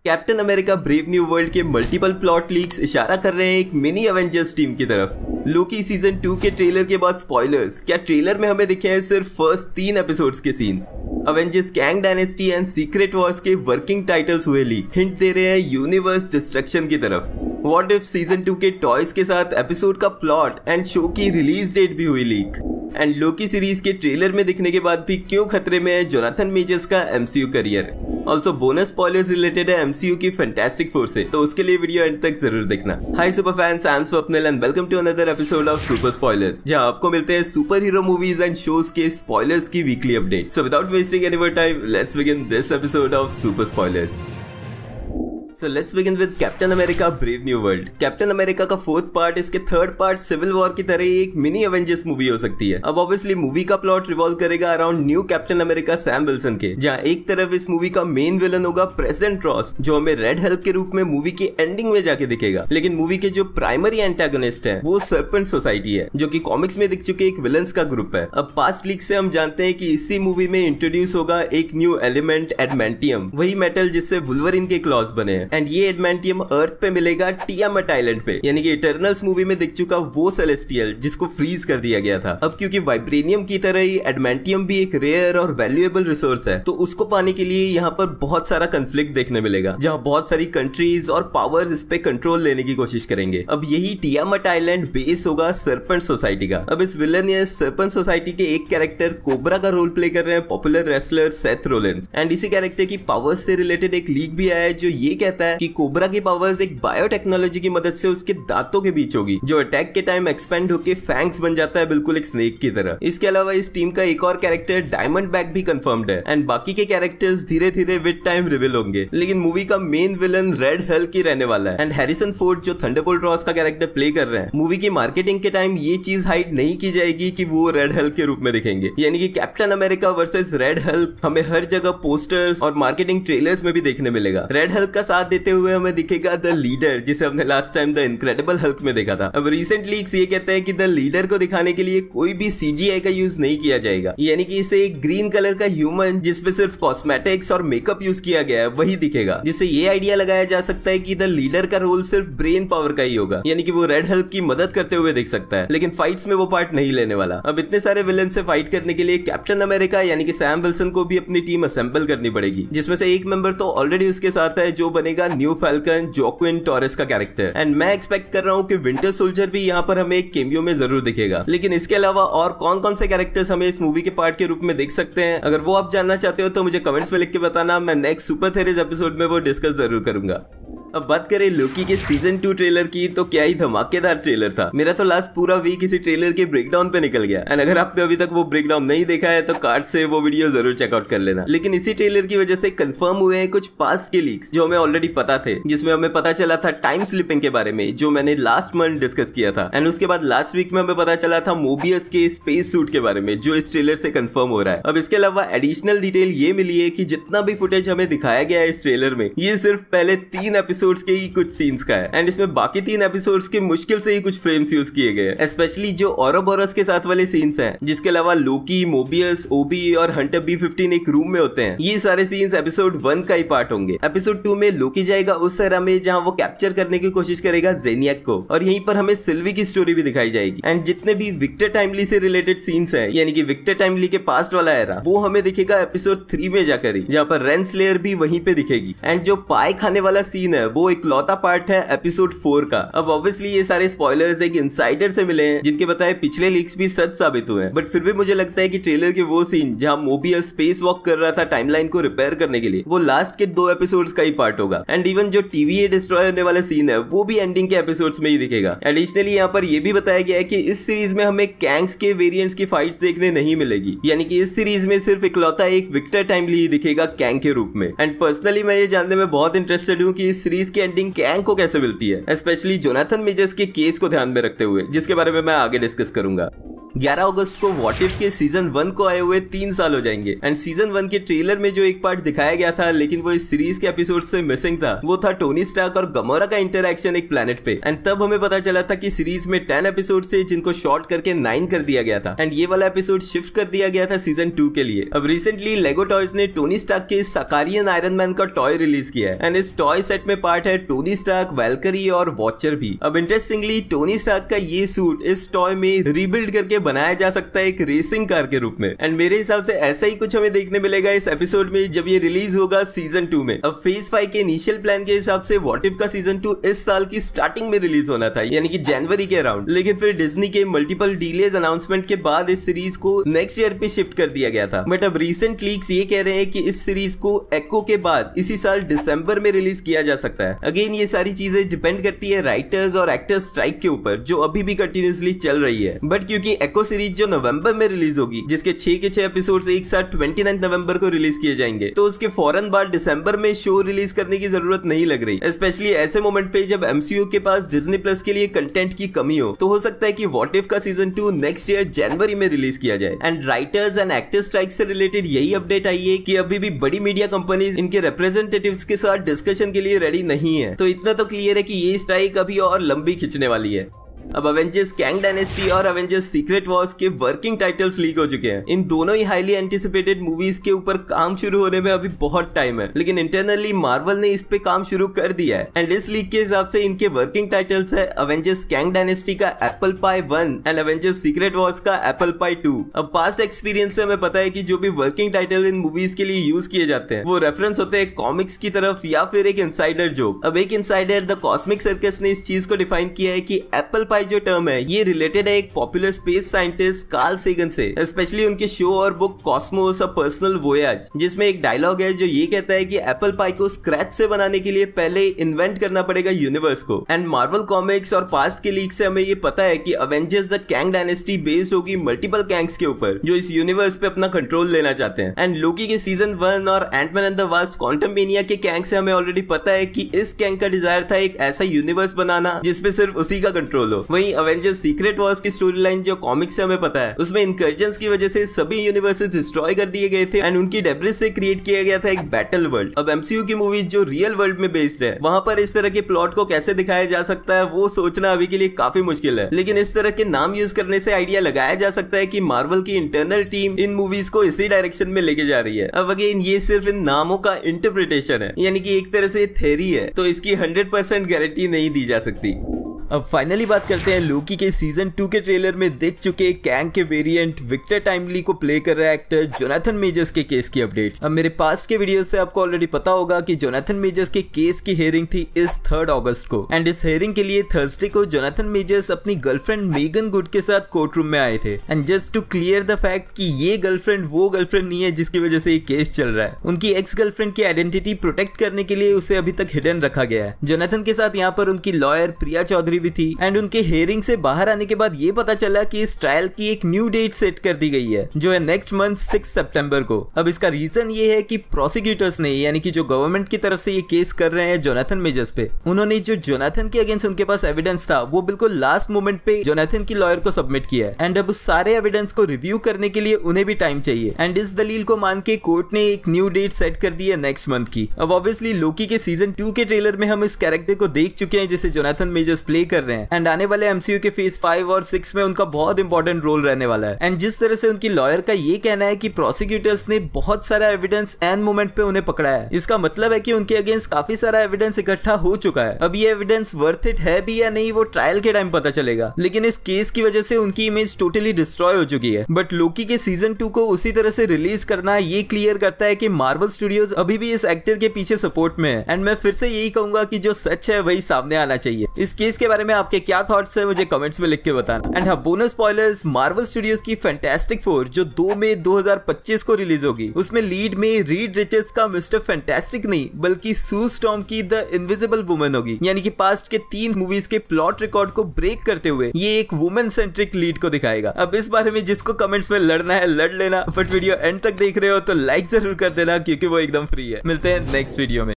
Captain America brave new world के multiple plot leaks इशारा कर रहे हैं एक मिनी एवेंजर्स टीम की तरफ। लोकी सीजन 2 के ट्रेलर के बाद स्पॉयलर्स, क्या ट्रेलर में हमें दिखे हैं सिर्फ फर्स्ट 3 एपिसोड्स के scenes. Avengers Kang dynasty and secret Wars के वर्किंग टाइटल्स हुए लीक, हिंट दे रहे हैं यूनिवर्स डिस्ट्रक्शन की तरफ। व्हाट इफ सीजन 2 के टॉयज के साथ एपिसोड का प्लॉट एंड शो की रिलीज डेट भी हुई लीक। एंड लोकी सीरीज के ट्रेलर में दिखने के बाद भी क्यों खतरे में है जोनाथन मेजर्स का MCU career. Also bonus spoilers related है एमसीयू की फैंटास्टिक फोर से, तो उसके लिए वीडियो एंड तक जरूर देखना। Hi super fans, I am Swapnil and welcome to another episode of super spoilers, जहां आपको मिलते हैं super hero movies and shows के स्पॉयलर्स की weekly update. So without wasting any more time, let's begin this episode of super spoilers. So let's begin with Captain America Brave New World। Captain America का 4th part इसके 3rd part civil war की तरह एक mini Avengers movie हो सकती है। अब obviously movie का प्लॉट रिवॉल्व करेगा around new captain America Sam Wilson के, जहां एक तरफ इस मूवी का मेन विलन होगा प्रेसिडेंट रॉस, जो हमें रेड हल्क के रूप में मूवी की एंडिंग में जाके दिखेगा। लेकिन मूवी के जो प्राइमरी एंटागोनिस्ट है वो सर्पेंट सोसाइटी है, जो कि कॉमिक्स में दिख चुके एक विलन्स का ग्रुप है। अब पास्ट लीक से हम जानते हैं कि इसी मूवी में इंट्रोड्यूस होगा एक न्यू एलिमेंट एडमेंटियम, वही मेटल जिससे वुल्वरिन के क्लॉज बने हैं। एंड ये एडमेंटियम अर्थ पे मिलेगा टियामट आइलैंड पे, यानी कि इटर्नल्स मूवी में दिख चुका वो सेलेस्टियल जिसको फ्रीज कर दिया गया था। अब क्योंकि वाइब्रेनियम की तरह ही एडमेंटियम भी एक रेयर और वैल्यूएबल रिसोर्स है, तो उसको पाने के लिए यहाँ पर बहुत सारा कंफ्लिक्ट देखने मिलेगा, जहाँ बहुत सारी कंट्रीज और पावर्स इस पे कंट्रोल लेने की कोशिश करेंगे। अब यही टियामट आइलैंड बेस होगा सर्पेंट सोसाइटी का। अब इस विलन या सर्पेंट सोसाइटी के एक कैरेक्टर कोबरा का रोल प्ले कर रहे हैं popular wrestler Seth Rollins. And इसी कैरेक्टर की पावर्स से रिलेटेड एक लीक भी आया है जो ये कहता है कि कोबरा की पावर्स एक बायोटेक्नोलॉजी की मदद से उसके दांतों के बीच होगी, जो अटैक के टाइम एक्सपेंड होके फैंग्स बन जाता है, बिल्कुल एक स्नेक की तरह। इसके अलावा इस टीम का एक और कैरेक्टर डायमंड बैग भी कंफर्म्ड है। एंड बाकी के कैरेक्टर्स धीरे धीरे विद टाइम रिवील होंगे, लेकिन मूवी का मेन विलन रेड हल्क ही रहने वाला है। एंड हैरिसन फोर्ड जो थंडरबोल्ट रॉस का कैरेक्टर प्ले कर रहे हैं, मूवी की मार्केटिंग के टाइम ये चीज हाइड नहीं की जाएगी कि वो रेड हल्क के रूप में दिखेंगे, यानी कि captain America versus red Hulk हमें हर जगह पोस्टर्स और मार्केटिंग ट्रेलर्स में भी देखने मिलेगा। रेड हल्क का साथ देते हुए हमें दिखेगा द लीडर, जिसे हमने last time the incredible Hulk में देखा था। अब रिसेंट लीक्स ये कहते हैं कि द लीडर को दिखाने के लिए कोई भी सीजीआई का यूज नहीं किया जाएगा, यानी कि इसे एक ग्रीन कलर का ह्यूमन जिसमें सिर्फ कॉस्मेटिक्स और मेकअप यूज किया गया है वही दिखेगा, जिससे ये आइडिया लगाया जा सकता है कि द लीडर का रोल सिर्फ ब्रेन पावर का ही होगा, यानी कि वो रेड हल्क की मदद करते हुए दिख सकता है, लेकिन फाइट्स में वो पार्ट नहीं लेने वाला। अब इतने सारे विलन से फाइट करने के लिए कैप्टन अमेरिका यानी कि सैम विल्सन को भी अपनी टीम असेंबल करनी पड़ेगी, जिसमें से एक मेंबर तो ऑलरेडी उसके साथ है, जो बनेगा न्यू फैल्कन जोक्विन टॉरेस का कैरेक्टर। एंड मैं एक्सपेक्ट कर रहा हूँ कि विंटर सोल्जर भी यहाँ पर हमें एक कैमियो में जरूर दिखेगा। लेकिन इसके अलावा और कौन कौन से कैरेक्टर्स हमें इस मूवी के पार्ट के रूप में देख सकते हैं, अगर वो आप जानना चाहते हो तो मुझे कमेंट्स में लिख के बताना, मैं नेक्स्ट सुपर थेरीज एपिसोड में वो डिस्कस जरूर करूंगा। अब बात करें लोकी के सीजन 2 ट्रेलर की, तो क्या ही धमाकेदार ट्रेलर था। मेरा तो लास्ट पूरा वीक इसी ट्रेलर के ब्रेकडाउन पे निकल गया। एंड अगर आपने अभी तक वो ब्रेकडाउन नहीं देखा है तो कार्ड से वो वीडियो जरूर चेकआउट कर लेना। लेकिन इसी ट्रेलर की वजह से कंफर्म हुए हैं कुछ पास्ट के लीक्स जो हमें ऑलरेडी पता थे, जिसमें हमें पता चला था टाइम स्लिपिंग के बारे में, जो मैंने लास्ट मंथ डिस्कस किया था। एंड उसके बाद लास्ट वीक में हमें पता चला था मोबियस के स्पेस सूट के बारे में, जो इस ट्रेलर से कंफर्म हो रहा है। अब इसके अलावा एडिशनल डिटेल ये मिली है कि जितना भी फुटेज हमें दिखाया गया है इस ट्रेलर में, ये सिर्फ पहले 3 एपिसोड्स के ही कुछ सीन्स का है। एंड इसमें बाकी 3 एपिसोड्स के मुश्किल से ही कुछ फ्रेम्स यूज किए गए, स्पेशली जो औरोबोरस के साथ वाले सीन्स हैं, जिसके अलावा लोकी, मोबियस, ओबी और हंटर B-15 एक रूम में होते हैं। ये सारे सीन्स एपिसोड 1 का ही पार्ट होंगे। एपिसोड 2 में लोकी जाएगा उस एरा में जहां वो कैप्चर करने की कोशिश करेगा जेनियक को, और यहीं पर हमें सिल्वी की स्टोरी भी दिखाई जाएगी। एंड जितने भी विक्टर टाइमली से रिलेटेड सीन्स हैं, यानी कि विक्टर टाइमली के पास्ट वाला एरा, वो हमें दिखेगा एपिसोड 3 में जाकर ही, जहां पर रेंसलेयर भी वहीं पे दिखेगी। एंड जो पाए खाने वाला सीन है वो एक लौता पार्ट है एपिसोड 4 का। अब ऑब्वियसली ये सारे स्पॉयलर्स एक इनसाइडर से मिले हैं, जिनके बताए पिछले लीक्स भी सच साबित हुए हैं, बट फिर भी मुझे लगता है कि ट्रेलर के वो सीन जहां मोबियस स्पेस वॉक कर रहा था टाइमलाइन को रिपेयर करने के लिए, वो लास्ट के 2 एपिसोड्स का ही पार्ट होगा। एंड इवन जो TVA डिस्ट्रॉय होने वाला सीन है वो भी एंडिंग के एपिसोड्स में ही दिखेगा। एडिशनली यहाँ पर यह भी बताया गया है कि इस सीरीज में हमें कैंग्स के वेरिएंट्स की फाइट्स देखने नहीं मिलेगी, यानी कि इस सीरीज में सिर्फ इकलौता एक विक्टर टाइमली ही दिखेगा कैंग के रूप में। एंड पर्सनली मैं ये जानने में बहुत इंटरेस्टेड हूँ कि इस सीरीज की एंडिंग कैंग को कैसे मिलती है, स्पेशली जोनाथन मेजर्स के केस को ध्यान में रखते हुए, जिसके बारे में मैं आगे डिस्कस करूंगा। 11 अगस्त को व्हाट इफ के सीजन 1 को आए हुए 3 साल हो जाएंगे। एंड सीजन 1 के ट्रेलर में जो एक पार्ट दिखाया गया था लेकिन वो इस सीरीज के एपिसोड से मिसिंग था, वो था टोनी स्टार्क और गमोरा का इंटरैक्शन एक प्लेनेट पे। एंड तब हमें पता चला था कि सीरीज में 10 एपिसोड से जिनको शॉर्ट करके 9 कर दिया गया था एंड ये वाला एपिसोड शिफ्ट कर दिया गया था सीजन 2 के लिए। अब रिसेंटली लेगो टॉयज ने टोनी स्टार्क के साकारियन आयरन मैन का टॉय रिलीज किया है एंड इस टॉय सेट में पार्ट है टोनी स्टार्क, वैल्करी और वॉचर भी। अब इंटरेस्टिंगली टोनी स्टार्क का ये सूट इस टॉय में रीबिल्ड करके बनाया जा सकता है एक रेसिंग कार के रूप में। एंड मेरे हिसाब से ऐसा ही कुछ हमें देखने मिलेगा इस एपिसोड में जब ये रिलीज होगा सीजन 2 में। अब फेज 5 के इनिशियल प्लान के हिसाब से व्हाट इफ का सीजन 2 इस साल की स्टार्टिंग में रिलीज होना था, यानी कि जनवरी के अराउंड। लेकिन फिर डिज्नी के मल्टीपल डिलेज अनाउंसमेंट के बाद इस सीरीज को नेक्स्ट ईयर पे शिफ्ट कर दिया गया था। बट अब रिसेंट लीक्स ये कह रहे हैं कि इस सीरीज को एको के बाद इसी साल दिसंबर में रिलीज किया जा सकता है। अगेन ये सारी चीजें डिपेंड करती है राइटर्स और एक्टर्स स्ट्राइक के ऊपर जो अभी भी कंटिन्यूसली चल रही है। बट क्योंकि एको सीरीज जो नवंबर में रिलीज होगी, जिसके 6 के 6 एपिसोड्स एक साथ 29 नवंबर को रिलीज किए जाएंगे, तो उसके फौरन बाद दिसंबर में शो रिलीज करने की जरूरत नहीं लग रही। स्पेशली ऐसे मोमेंट पे जब एमसीयू के पास डिज्नी प्लस के लिए कंटेंट की कमी हो, तो हो सकता है कि व्हाट इफ का सीजन 2 नेक्स्ट ईयर जनवरी में रिलीज किया जाए। And writers and actors strike से रिलेटेड यही अपडेट आई है कि अभी भी बड़ी मीडिया कंपनीज इनके रिप्रेजेंटेटिव्स के साथ डिस्कशन के लिए रेडी नहीं है। तो इतना तो क्लियर है कि ये स्ट्राइक अभी और लंबी खिंचने वाली है। अब अवेंजर्स कैंग डायनेस्टी और अवेंजर्स सीक्रेट वॉर्स के वर्किंग टाइटल्स लीक हो चुके हैं। इन दोनों ही हाईली एंटिसिपेटेड मूवीज के ऊपर काम शुरू होने में अभी बहुत टाइम है, लेकिन इंटरनली मार्वल ने इस पे काम शुरू कर दिया है। एंड इस लीक के हिसाब से इनके वर्किंग टाइटल्स है अवेंजर्स कैंग डायनेस्टी का apple pie 1 and Avengers secret Wars का एप्पल पाई 2। अब पास्ट एक्सपीरियंस से हमें पता है कि जो भी वर्किंग टाइटल इन मूवीज के लिए यूज किए जाते हैं वो रेफरेंस होते हैं कॉमिक्स की तरफ या फिर एक इनसाइडर जोक। अब एक इनसाइडर द कॉस्मिक सर्कस ने इस चीज को डिफाइन किया है कि एप्पल पाई जो टर्म है ये रिलेटेड है एक popular space scientist Carl Sagan से, स्पेशली उनके शो और book Cosmos a personal voyage, जिसमें एक डायलॉग है जो ये कहता है कि एप्पल पाई को स्क्रैच से बनाने के लिए पहले इन्वेंट करना पड़ेगा यूनिवर्स को। एंड मार्वल कॉमिक्स और पास्ट के लीक से हमें ये पता है कि Avengers the Kang dynasty based होगी मल्टीपल कैंग्स के ऊपर जो इस यूनिवर्स पे अपना कंट्रोल लेना चाहते हैं। एंड लोकी के सीजन 1 और Ant Man and the Wasp Quantumania के कैंग से हमें ऑलरेडी पता है कि इस कैंग का डिजायर था एक ऐसा यूनिवर्स बनाना जिसपे सिर्फ उसी का कंट्रोल हो। वहीं अवेंजर्स सीक्रेट वॉर्स की स्टोरी लाइन जो कॉमिक्स से हमें पता है उसमें इनकर्जन्स की वजह से सभी यूनिवर्सेस डिस्ट्रॉय कर दिए गए थे एंड उनकी डेब्रिस से क्रिएट किया गया था एक बैटल वर्ल्ड। अब एमसीयू की मूवीज जो रियल वर्ल्ड में बेस्ड है वहां पर इस तरह के प्लॉट को कैसे दिखाया जा सकता है वो सोचना अभी के लिए काफी मुश्किल है, लेकिन इस तरह के नाम यूज करने से आइडिया लगाया जा सकता है कि मार्वल की इंटरनल टीम इन मूवीज को इसी डायरेक्शन में लेके जा रही है। अब अगेन ये सिर्फ इन नामों का इंटरप्रिटेशन है, यानी कि एक तरह से थ्योरी है, तो इसकी 100% गारंटी नहीं दी जा सकती। अब फाइनली बात करते हैं लोकी के सीजन 2 के ट्रेलर में दिख चुके कैंग के वेरिएंट विक्टर टाइमली को प्ले कर रहा एक्टर जोनाथन मेजर्स के केस की अपडेट्स। अब मेरे पास्ट के वीडियो से आपको ऑलरेडी पता होगा कि जोनाथन मेजर्स के केस की हियरिंग थी इस 3 अगस्त को एंड इस हियरिंग के लिए थर्सडे को जोनाथन मेजर्स अपनी गर्लफ्रेंड मेगन गुड के साथ कोर्ट रूम में आए थे। And just to clear the fact कि ये गर्लफ्रेंड वो गर्लफ्रेंड नहीं है जिसकी वजह से ये केस चल रहा है, उनकी एक्स गर्लफ्रेंड की आइडेंटिटी प्रोटेक्ट करने के लिए उसे अभी तक हिडन रखा गया है। जोनाथन के साथ यहाँ पर उनकी लॉयर प्रिया चौधरी भी थी एंड उनके हियरिंग से बाहर आने के बाद ये पता चला कि इस ट्रायल की एक न्यू डेट सेट कर दी गई है जो है नेक्स्ट मंथ 6 सितंबर को। अब इसका रीजन ये है कि प्रोसिक्यूटर्स ने यानी कि जो गवर्नमेंट की तरफ से ये केस कर रहे हैं जोनाथन मेजर्स पे, उन्होंने जो जोनाथन के अगेंस्ट उनके पास एविडेंस था वो बिल्कुल लास्ट मोमेंट पे जोनाथन की लॉयर को सबमिट किया है एंड अब उस सारे एविडेंस को रिव्यू करने के लिए उन्हें भी टाइम चाहिए एंड इस दलील को मान के कोर्ट ने एक न्यू डेट सेट कर दी है नेक्स्ट मंथ की। अब ऑब्वियसली लोकी के सीजन 2 के ट्रेलर में हम इस कैरेक्टर को देख चुके हैं जिसे जोनाथन मेजर्स प्ले कर रहे हैं एंड आने वाले एमसीयू के फेज 5 और 6 में उनका बहुत इंपॉर्टेंट रोल रहने वाला है। एंड जिस तरह से उनकी लॉयर का ये कहना है कि प्रोसिक्यूटर्स ने बहुत सारा एविडेंस एंड मोमेंट पे उन्हें पकड़ा है, इसका मतलब है कि उनके अगेंस्ट काफी सारा एविडेंस इकट्ठा हो चुका है। अब ये एविडेंस वर्थ इट है भी या नहीं वो ट्रायल के टाइम पता चलेगा, लेकिन इस केस की वजह से उनकी इमेज टोटली डिस्ट्रॉय हो चुकी है। बट लोकी के सीजन 2 को उसी तरह से रिलीज करना ये क्लियर करता है कि मार्वल स्टूडियोज अभी भी इस एक्टर के पीछे सपोर्ट में है एंड मैं फिर से यही कहूंगा कि जो सच है वही सामने आना चाहिए। इस केस के बारे में आपके क्या थॉट्स है मुझे कमेंट्स में लिख के बताना। एंड हाँ, बोनस स्पॉयलर्स, मार्वल स्टूडियोज की फैंटास्टिक 4 जो 2 मई 2025 को रिलीज होगी उसमें लीड में रीड रिचर्ड्स का मिस्टर फैंटास्टिक नहीं बल्कि सू स्टॉर्म की द इनविजिबल वुमन होगी, यानी कि पास्ट के 3 मूवीज के प्लॉट रिकॉर्ड को ब्रेक करते हुए ये एक वुमेन सेंट्रिक लीड को दिखाएगा। अब इस बारे में जिसको कमेंट्स में लड़ना है लड़ लेना, बट वीडियो एंड तक देख रहे हो तो लाइक जरूर कर देना क्योंकि वो एकदम फ्री है। मिलते हैं नेक्स्ट वीडियो में।